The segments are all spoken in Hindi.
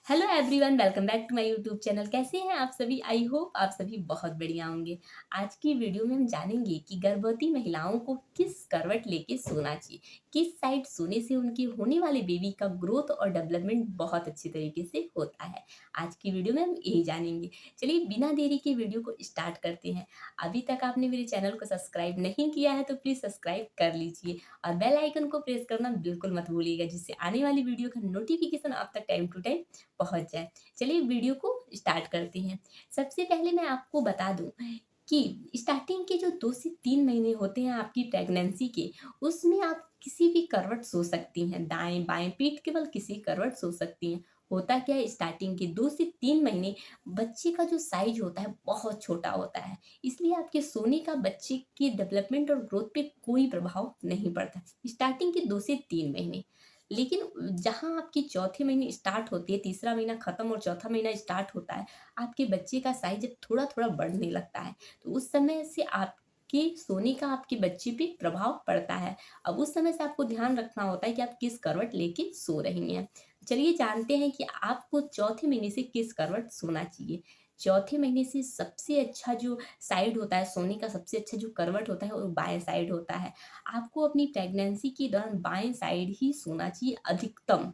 Hello everyone, welcome back to my YouTube channel. कैसे हैं आप सभी? आई होप आप सभी बहुत बढ़िया होंगे। आज की वीडियो में हम जानेंगे कि गर्भवती महिलाओं को किस करवट लेके सोना चाहिए, किस साइड सोने से उनकी होने वाले बेबी का ग्रोथ और डेवलपमेंट बहुत अच्छी तरीके से होता है। आज की वीडियो में हम यही जानेंगे। चलिए बिना देरी के वीडियो को स्टार्ट करते हैं। अभी तक आपने मेरे चैनल को सब्सक्राइब नहीं किया है तो प्लीज़ सब्सक्राइब कर लीजिए और बेल आइकन को प्रेस करना बिल्कुल मत भूलिएगा, जिससे आने वाली वीडियो का नोटिफिकेशन आप तक टाइम टू टाइम पहुंच जाए। चलिए वीडियो को स्टार्ट करते हैं। सबसे पहले मैं आपको बता दूं कि स्टार्टिंग के जो 2 से 3 महीने होते हैं आपकी प्रेगनेंसी के, उसमें आप किसी भी करवट सो सकती हैं, दाएं-बाएं पीठ के बल किसी करवट सो सकती हैं। होता क्या है, स्टार्टिंग के 2 से 3 महीने बच्चे का जो साइज़ होता है बहुत छोटा होता है, इसलिए आपके सोने का बच्चे के डेवलपमेंट और ग्रोथ पे कोई प्रभाव नहीं पड़ता स्टार्टिंग के 2 से 3 महीने। लेकिन जहाँ आपकी चौथे महीने स्टार्ट होती है, तीसरा महीना खत्म और चौथा महीना स्टार्ट होता है, आपके बच्चे का साइज जब थोड़ा-थोड़ा बढ़ने लगता है, तो उस समय से आपके सोने का आपके बच्चे पे प्रभाव पड़ता है। अब उस समय से आपको ध्यान रखना होता है कि आप किस करवट लेके सो रही हैं। चलिए जानते हैं कि आपको चौथे महीने से किस करवट सोना चाहिए। चौथे महीने से सबसे अच्छा जो साइड होता है, सोने का सबसे अच्छा जो करवट होता है, वो बाएँ साइड होता है। आपको अपनी प्रेगनेंसी के दौरान बाएँ साइड ही सोना चाहिए अधिकतम।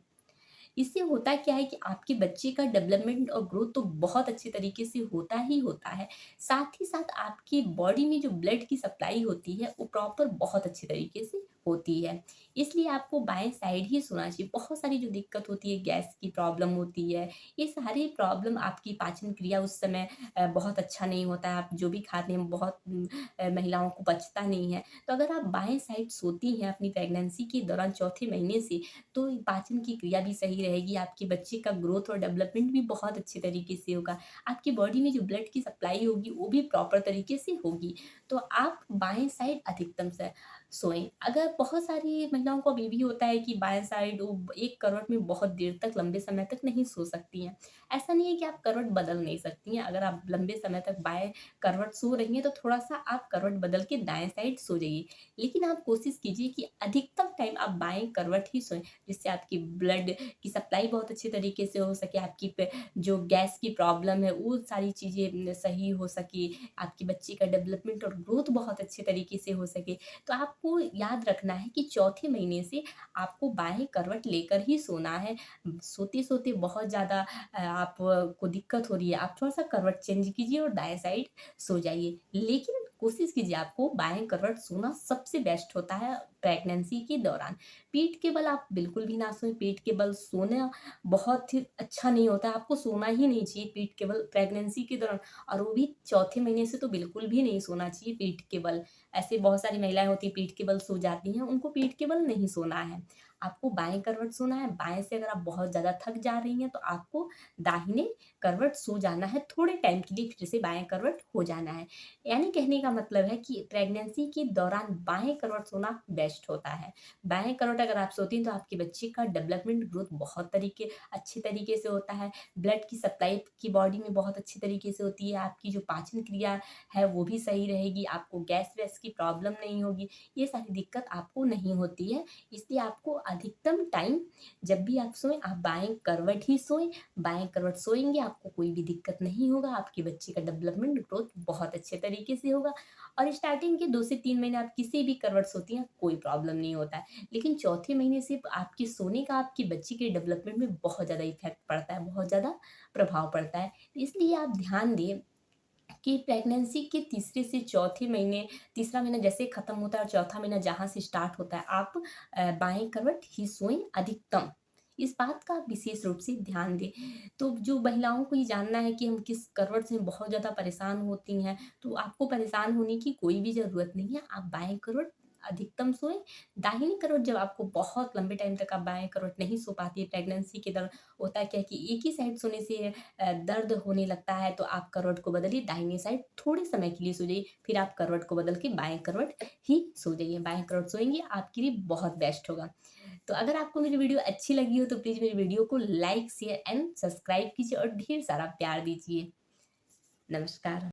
इससे होता क्या है कि आपके बच्चे का डेवलपमेंट और ग्रोथ तो बहुत अच्छे तरीके से होता ही होता है। साथ ही साथ आपकी बॉडी में जो ब्लड की सप्लाई होती है, वो प्रॉपर बहुत अच्छे तरीके से होती है। इसलिए आपको बाएँ साइड ही सोना चाहिए। बहुत सारी जो दिक्कत होती है, गैस की प्रॉब्लम होती है, ये सारी प्रॉब्लम आपकी पाचन क्रिया उस समय बहुत अच्छा नहीं होता है। आप जो भी खाते हैं बहुत महिलाओं को पचता नहीं है। तो अगर आप बाएँ साइड सोती हैं अपनी प्रेगनेंसी के दौरान चौथे महीने से, तो पाचन की क्रिया भी सही रहेगी, आपके बच्चे का ग्रोथ और डेवलपमेंट भी बहुत अच्छे तरीके से होगा। आपकी बॉडी में जो ब्लड की सप्लाई होगी, वो भी प्रॉपर तरीके से होगी। तो आप बाएँ साइड अधिकतम से सोएँ। अगर बहुत सारी महिलाओं को अभी भी होता है कि बाएँ साइड वो एक करवट में बहुत देर तक, लंबे समय तक नहीं सो सकती हैं। ऐसा नहीं है कि आप करवट बदल नहीं सकती हैं। अगर आप लंबे समय तक बाएँ करवट सो रही हैं, तो थोड़ा-सा आप करवट बदल के दाएँ साइड सो जाइए। लेकिन आप कोशिश कीजिए कि अधिकतम टाइम आप बाएँ करवट ही सोएँ, जिससे आपकी ब्लड की सप्लाई बहुत अच्छे तरीके से हो सके, आपकी पे जो गैस की प्रॉब्लम है वो सारी चीज़ें सही हो सके, आपके बच्चे का डेवलपमेंट और ग्रोथ बहुत अच्छे तरीके से हो सके। तो आपको याद रखना है कि चौथे महीने से आपको बाएँ करवट लेकर ही सोना है। सोते-सोते बहुत ज़्यादा आपको दिक्कत हो रही है, आप थोड़ा-सा करवट चेंज कीजिए और दाएँ साइड सो जाइए। लेकिन कोशिश कीजिए, आपको बाएँ करवट सोना सबसे बेस्ट होता है प्रेगनेंसी के दौरान। पीठ के बल आप बिल्कुल भी ना सोएँ, पीठ के बल सोना बहुत ही अच्छा नहीं होता है, आपको सोना ही नहीं चाहिए पीठ के बल प्रेगनेंसी के दौरान, और वो भी चौथे महीने से तो बिल्कुल भी नहीं सोना चाहिए पीठ के बल। ऐसे बहुत सारी महिलाएँ होती हैं पीठ के बल सो जाती हैं, उनको पीठ के बल नहीं सोना है। आपको बाएँ करवट सोना है, बाएँ से अगर आप बहुत ज़्यादा थक जा रही हैं, तो आपको दाहिने करवट सो जाना है, थोड़े टाइम के लिए फिर से बाएँ करवट हो जाना है। यानी कहने का मतलब है कि प्रेगनेंसी के दौरान बाएँ करवट सोना बेस्ट होता है। बाएँ करवट अगर आप सोती हैं, तो आपके बच्चे का डेवलपमेंट ग्रोथ बहुत अच्छे तरीके से होता है। ब्लड की सप्लाई की बॉडी में बहुत अच्छे तरीके से होती है। आपकी जो पाचन क्रिया है वो भी सही रहेगी, आपको गैस-वैस की प्रॉब्लम नहीं होगी। ये सारी दिक्कत आपको नहीं होती है। इसलिए आपको अधिकतम टाइम जब भी आप सोएँ, आप बाएँ करवट ही सोएँ। बाएँ करवट सोएँगे, आपको कोई भी दिक्कत नहीं होगा, आपके बच्चे का डेवलपमेंट ग्रोथ बहुत अच्छे तरीके से होगा। और स्टार्टिंग के 2 से 3 महीने आप किसी भी करवट सोती हैं, कोई प्रॉब्लम नहीं होता है। लेकिन चौथे महीने से आपके सोने का आपके बच्चे के डेवलपमेंट में बहुत ज़्यादा इफ़ेक्ट पड़ता है, बहुत ज़्यादा प्रभाव पड़ता है। इसलिए आप ध्यान दें कि प्रेगनेंसी के तीसरे से चौथे महीने, तीसरा महीना जैसे खत्म होता है और चौथा महीना जहाँ से स्टार्ट होता है, आप बाएँ करवट ही सोएँ अधिकतम। इस बात का आप विशेष रूप से ध्यान दें। तो जो महिलाओं को ये जानना है कि हम किस करवट से बहुत ज़्यादा परेशान होती हैं, तो आपको परेशान होने की कोई भी ज़रूरत नहीं है। आप बाएँ करवट अधिकतम सोएँ। दाहिनी करवट जब आपको बहुत लंबे टाइम तक आप बाएँ करवट नहीं सो पाती है प्रेगनेंसी के दौरान, होता क्या है कि एक ही साइड सोने से दर्द होने लगता है, तो आप करवट को बदलिए, दाहिनी साइड थोड़े समय के लिए सो जाइए, फिर आप करवट को बदल के बाएँ करवट ही सो जाइए। बाएँ करवट सोएँगे आपके लिए बहुत बेस्ट होगा। तो अगर आपको मेरी वीडियो अच्छी लगी हो तो प्लीज़ मेरी वीडियो को लाइक, शेयर एंड सब्सक्राइब कीजिए और ढेर सारा प्यार दीजिए। नमस्कार।